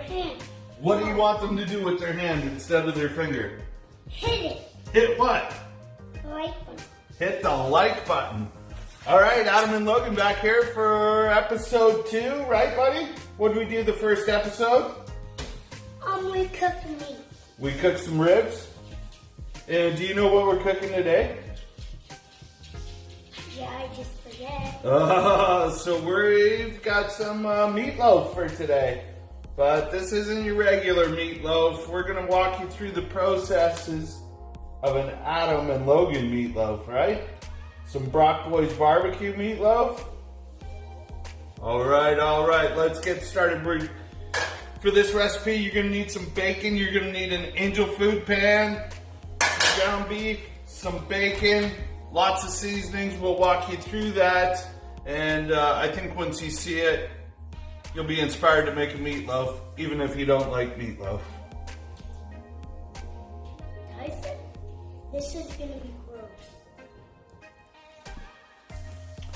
hand. What do you want them to do with their hand instead of their finger? Hit it. Hit what? The like button. Hit the like button. All right, Adam and Logan back here for episode 2, right, buddy? What did we do the first episode? We cooked meat. We cooked some ribs. And do you know what we're cooking today? Yeah, I just forget. So we've got some meatloaf for today. But this isn't your regular meatloaf. We're going to walk you through the processes of an Adam and Logan meatloaf, right? Some Brock Boys barbecue meatloaf. All right. Let's get started. For this recipe, you're going to need some bacon. You're going to need an Angel Food pan, ground beef, some bacon, lots of seasonings. We'll walk you through that. And I think once you see it, you'll be inspired to make a meatloaf, even if you don't like meatloaf. Tyson, this is going to be gross.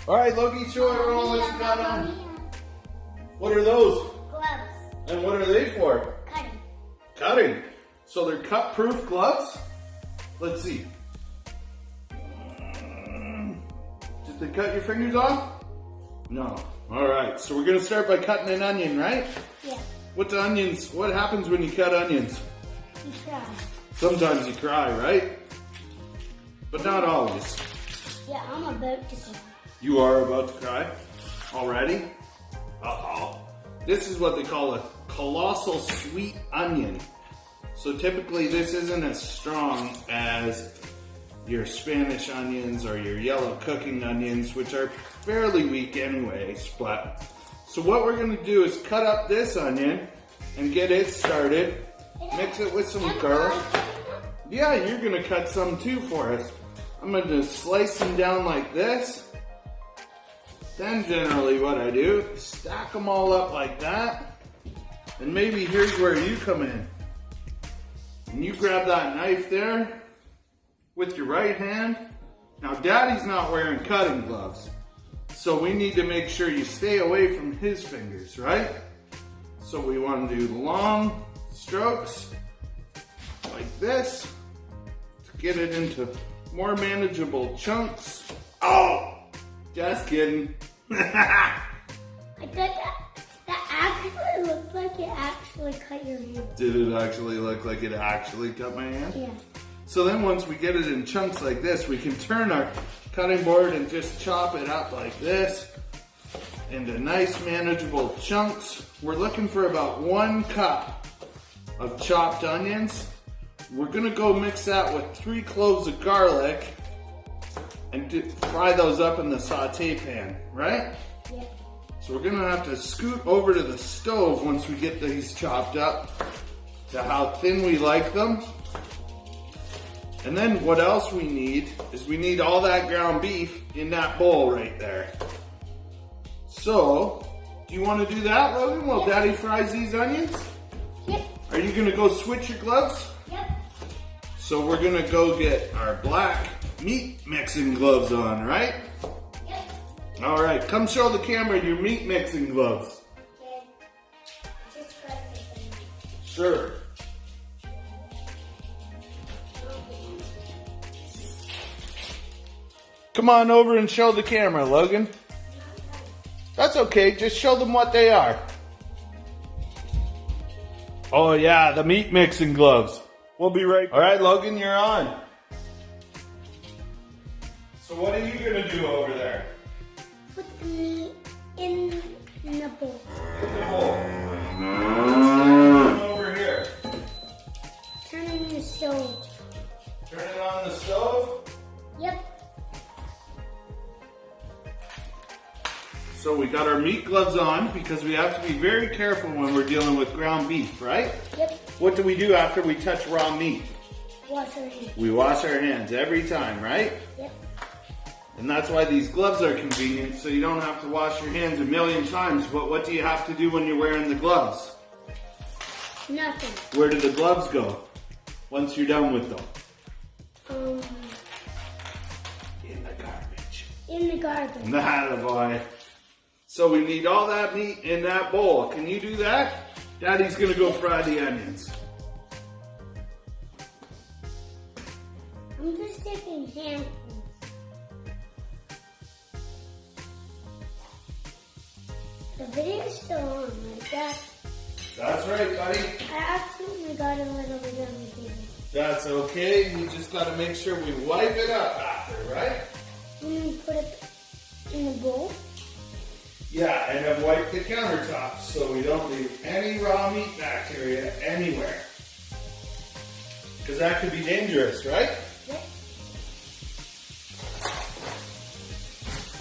All right, Logie, show everyone what you got on. What are those? Gloves. And what are they for? Cutting. Cutting. So they're cut-proof gloves? Let's see. Did they cut your fingers off? No. All right, so we're going to start by cutting an onion, right? Yeah. What happens when you cut onions? You try. Sometimes you cry, right? But not always. Yeah, I'm about to cry. You are about to cry? Already? Uh-oh. This is what they call a colossal sweet onion. So typically this isn't as strong as your Spanish onions or your yellow cooking onions, which are fairly weak anyways. So what we're going to do is cut up this onion and get it started. Mix it with some garlic. Yeah, you're going to cut some too for us. I'm going to slice them down like this. Then generally what I do is stack them all up like that. And maybe here's where you come in. And you grab that knife there with your right hand. Now Daddy's not wearing cutting gloves, so we need to make sure you stay away from his fingers, right? So we want to do long strokes like this to get it into more manageable chunks. Oh! Just kidding. I thought that actually looked like it actually cut your hand. Did it actually look like it actually cut my hand? Yeah. So then once we get it in chunks like this, we can turn our cutting board and just chop it up like this into nice manageable chunks. We're looking for about 1 cup of chopped onions. We're gonna go mix that with 3 cloves of garlic and fry those up in the saute pan, right? Yeah. So we're gonna have to scoot over to the stove once we get these chopped up to how thin we like them. And then what else we need is we need all that ground beef in that bowl right there. So, do you want to do that, Logan, while Daddy fries these onions? Yep. Are you gonna go switch your gloves? Yep. So we're gonna go get our black meat mixing gloves on, right? Yep. All right, come show the camera your meat mixing gloves. Okay. Just cut it. Sure. Come on over and show the camera, Logan. That's okay, just show them what they are. Oh yeah, the meat mixing gloves. We'll be right back. All right, Logan, you're on. So what are you gonna do over there? Put the meat in the bowl. In the bowl. Come over here. Turn on the stove. Turn it on the stove. Yep. So we got our meat gloves on because we have to be very careful when we're dealing with ground beef, right? Yep. What do we do after we touch raw meat? Wash our hands. We wash our hands every time, right? Yep. And that's why these gloves are convenient, so you don't have to wash your hands a million times. But what do you have to do when you're wearing the gloves? Nothing. Where do the gloves go once you're done with them? In the garbage. In the garbage. That a boy. So we need all that meat in that bowl. Can you do that? Daddy's gonna go fry the onions. I'm just taking handfuls. The video's still on, like that. That's right, buddy. I accidentally got a little bit on the table. That's okay. We just gotta make sure we wipe it up after, right? And then put it in the bowl. Yeah, and I've wiped the countertops so we don't leave any raw meat bacteria anywhere. Because that could be dangerous, right? Yep.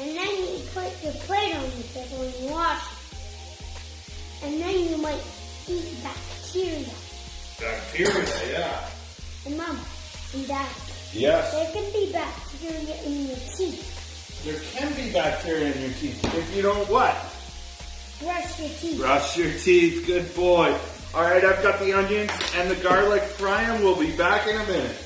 And then you put your plate on the table and you wash it. And then you might eat bacteria. Bacteria, yeah. And Mom and Dad, Yes. there can be bacteria in your teeth. There can be bacteria in your teeth if you don't what? Brush your teeth. Brush your teeth, good boy. All right, I've got the onions and the garlic frying. We'll be back in a minute.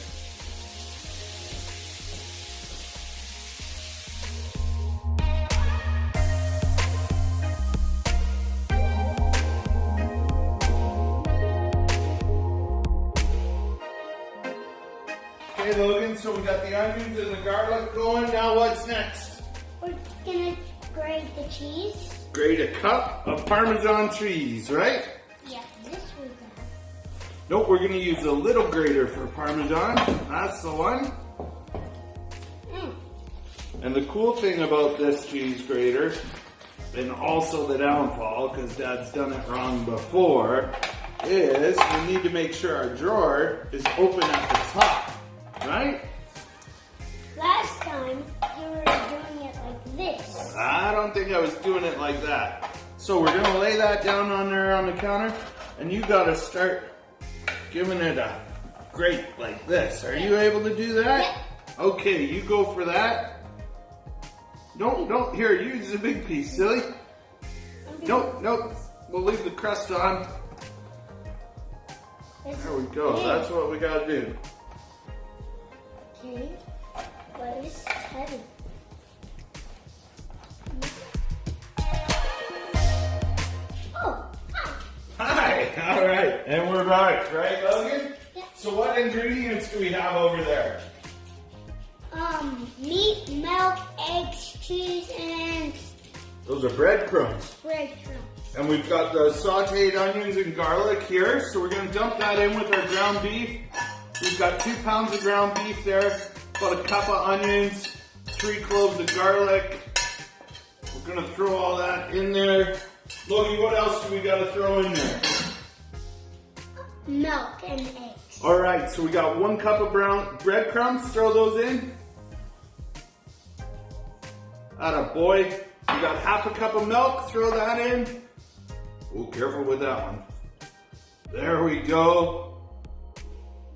Okay, Logan, so we got the onions and the garlic going. Now what's next? We're gonna grate the cheese. Grate a cup of Parmesan cheese, right? Yeah, this was that. Nope, we're gonna use a little grater for Parmesan. That's the one. And the cool thing about this cheese grater, and also the downfall, because Dad's done it wrong before, is we need to make sure our drawer is open at the top, right? Last time you were doing it like this. I don't think I was doing it like that. So we're gonna lay that down on there on the counter, and you gotta start giving it a grate like this. Are you able to do that? Okay, you go for that. Don't, here, use the big piece, silly. Nope, we'll leave the crust on. There we go, that's what we gotta do. Okay, but it's heavy. Oh, Hi, all right, and we're back, right, Logan? Yeah. So what ingredients do we have over there? Meat, milk, eggs, cheese, and Those are breadcrumbs. breadcrumbs. And we've got the sauteed onions and garlic here, so we're gonna dump that in with our ground beef. We've got 2 pounds of ground beef there, about a cup of onions, 3 cloves of garlic. We're gonna throw all that in there. Logie, what else do we gotta throw in there? Milk and eggs. All right, so we got 1 cup of brown breadcrumbs. Throw those in. Atta boy. We got half a cup of milk. Throw that in. Oh, careful with that one. There we go.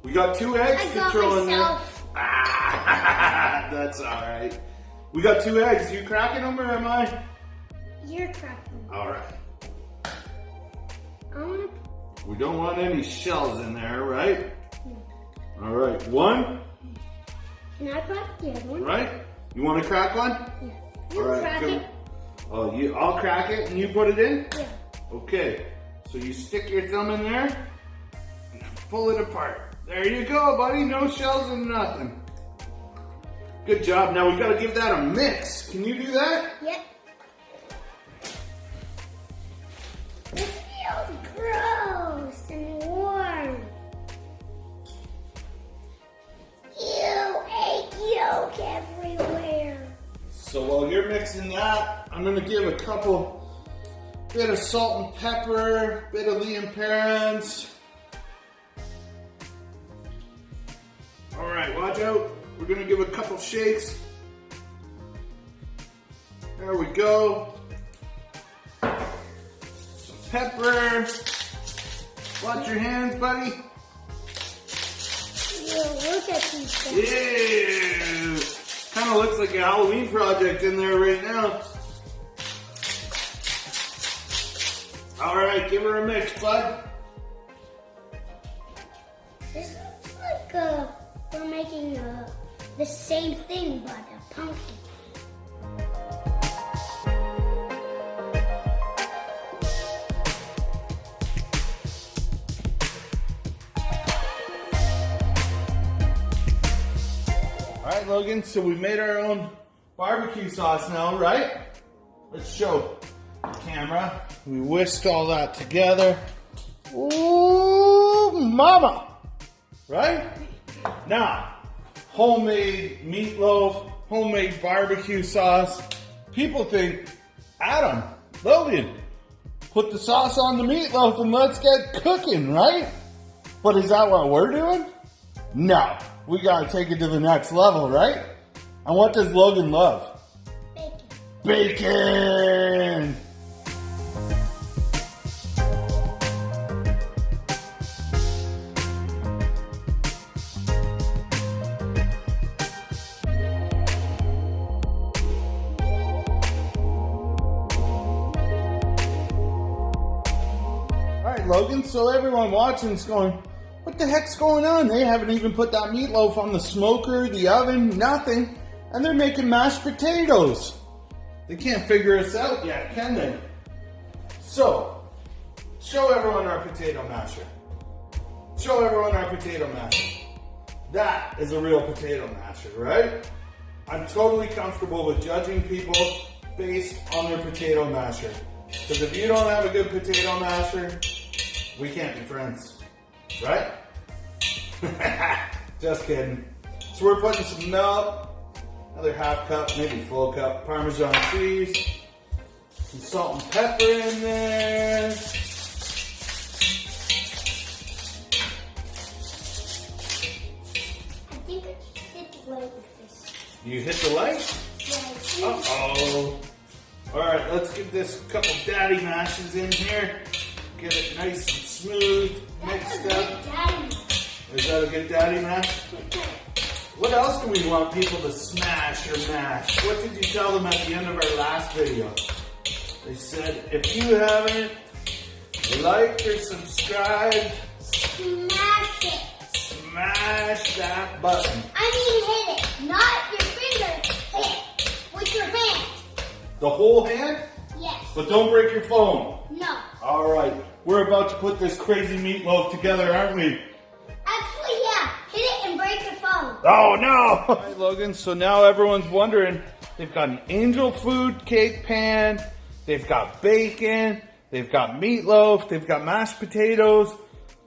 We got 2 eggs I to got throw in there. myself. Ah, that's all right. We got 2 eggs. You cracking them or am I? You're cracking. All right. I wanna. We don't want any shells in there, right? No. All right. 1. Can I crack the other one? Right? You want to crack one? Yeah. You All right, crack good. it. Oh, I'll crack it and you put it in? Yeah. Okay. So you stick your thumb in there and pull it apart. There you go, buddy. No shells and nothing. Good job. Now we got to give that a mix. Can you do that? Yep. This feels gross and warm. Ew, egg yolk everywhere. So while you're mixing that, I'm going to give a bit of salt and pepper, bit of Liam Perrins. All right, watch out. We're going to give a couple shakes. There we go. Some pepper. Watch your hands, buddy. Ew, look at these things. Ew. Kind of looks like a Halloween project in there right now. All right, give her a mix, bud. This looks like we're making the same thing, but a pumpkin. Alright, Logan, so we made our own barbecue sauce now, right? Let's show the camera. We whisked all that together. Ooh, mama! Right? Now, homemade meatloaf, homemade barbecue sauce. People think, Adam, Logan, put the sauce on the meatloaf and let's get cooking, right? But is that what we're doing? No. We gotta take it to the next level, right? And what does Logan love? Bacon. Bacon! Alright, Logan, so everyone watching is going, what the heck's going on? They haven't even put that meatloaf on the smoker, the oven, nothing. And they're making mashed potatoes. They can't figure us out yet, can they? So, show everyone our potato masher. Show everyone our potato masher. That is a real potato masher, right? I'm totally comfortable with judging people based on their potato masher. Because if you don't have a good potato masher, we can't be friends. Right? Just kidding. So we're putting some milk, another half cup, maybe full cup, Parmesan cheese, some salt and pepper in there. I think I just hit the light with this. You hit the light? Yeah, Uh-oh. Alright, let's get this couple daddy mashes in here. Get it nice and smooth, mixed up. Is that a good daddy mash? What else do we want people to smash or mash? What did you tell them at the end of our last video? They said, if you haven't liked or subscribed, Smash it. smash that button. I mean hit it, not your finger. Hit it with your hand. The whole hand? Yes. But don't break your phone. No. Alright, we're about to put this crazy meatloaf together, aren't we? Actually, yeah. Hit it and break your phone. Oh no! Alright, Logan, so now everyone's wondering, they've got an angel food cake pan, they've got bacon, they've got meatloaf, they've got mashed potatoes,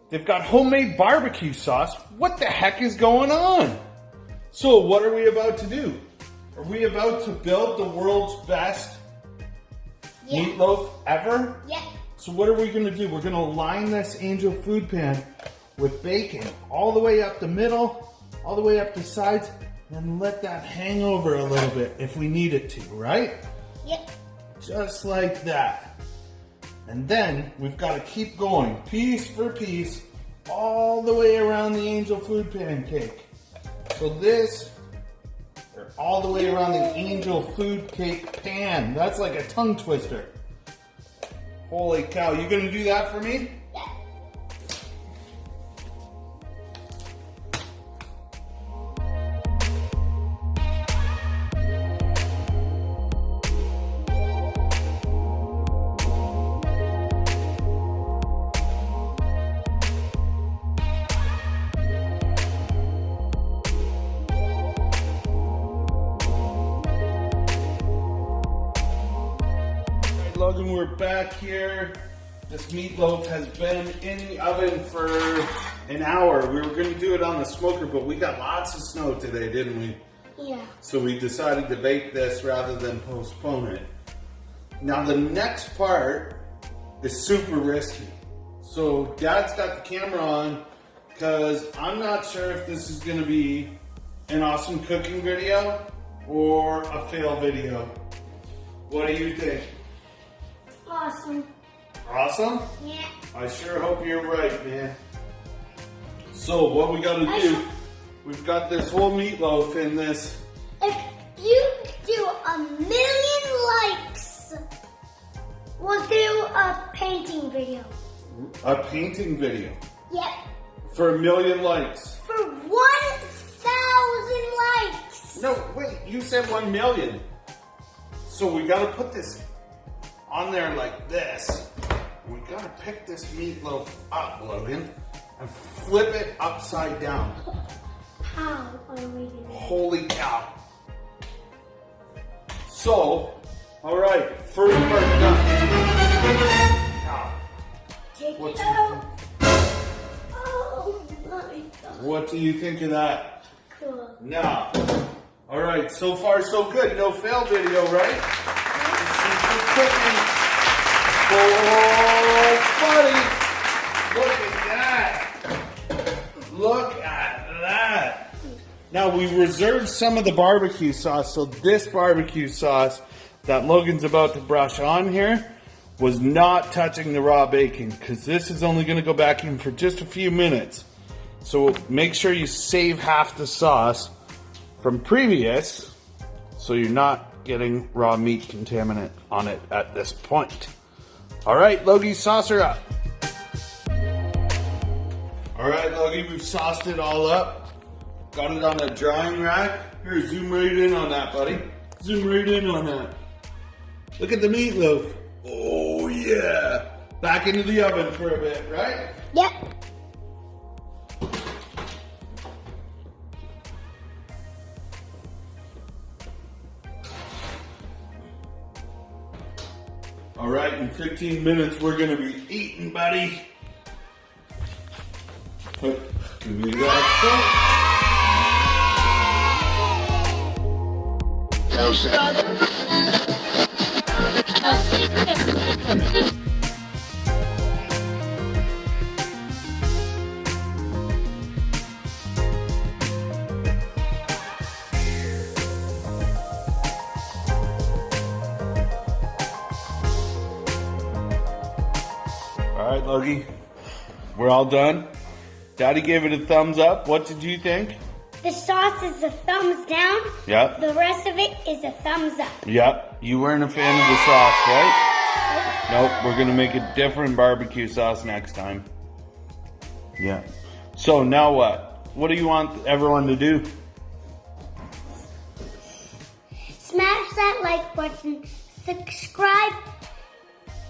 they've got homemade barbecue sauce. What the heck is going on? So what are we about to do? Are we about to build the world's best meatloaf ever? Yeah. So what are we going to do? We're going to line this angel food pan with bacon all the way up the middle, all the way up the sides, and let that hang over a little bit if we need it to, right? Yep. Just like that. And then we've got to keep going piece for piece all the way around the angel food pancake. So this, or all the way around the angel food cake pan. That's like a tongue twister. Holy cow, you gonna do that for me? Yeah. Logan, we're back here. This meatloaf has been in the oven for an hour. We were going to do it on the smoker, but we got lots of snow today, didn't we? Yeah. So we decided to bake this rather than postpone it. Now the next part is super risky. So Dad's got the camera on because I'm not sure if this is going to be an awesome cooking video or a fail video. What do you think? Awesome. Awesome? Yeah. I sure hope you're right, man. So what we gotta do, we've got this whole meatloaf in this. If you do 1,000,000 likes, we'll do a painting video. A painting video. Yep. For 1,000,000 likes. For 1,000 likes. No, wait, you said 1,000,000. So we gotta put this on there like this. We gotta pick this meatloaf up, Logan, and flip it upside down. cow are we gonna do? Holy cow. So, alright, first part done. Now, Take What's it your- out. Oh my god. what do you think of that? Cool. Now, alright, so far so good. No fail video, right? Super cooking. Oh, buddy. Look at that. Look at that. Now, we reserved some of the barbecue sauce, so this barbecue sauce that Logan's about to brush on here was not touching the raw bacon, because this is only going to go back in for just a few minutes. So make sure you save half the sauce from previous, so you're not getting raw meat contaminant on it at this point. All right, Logie, sauce her up. All right, Logie, we've sauced it all up. Got it on a drying rack. Here, zoom right in on that, buddy. Zoom right in on that. Look at the meatloaf. Oh, yeah. Back into the oven for a bit, right? Yep. All right, in 15 minutes, we're going to be eating, buddy. Give me that. All right, Logie, we're all done. Daddy gave it a thumbs up. What did you think? The sauce is a thumbs down. Yep. The rest of it is a thumbs up. Yep. You weren't a fan of the sauce, right? Nope. We're gonna make a different barbecue sauce next time. Yeah. So now what? What do you want everyone to do? Smash that like button, subscribe,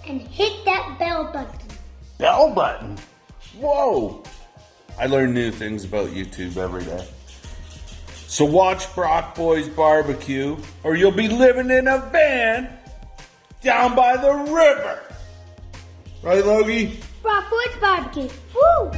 and hit that bell button. Bell button. Whoa. I learn new things about YouTube every day. So watch Brock Boys Barbecue, or you'll be living in a van down by the river. Right, Logie? Brock Boys Barbecue. Woo!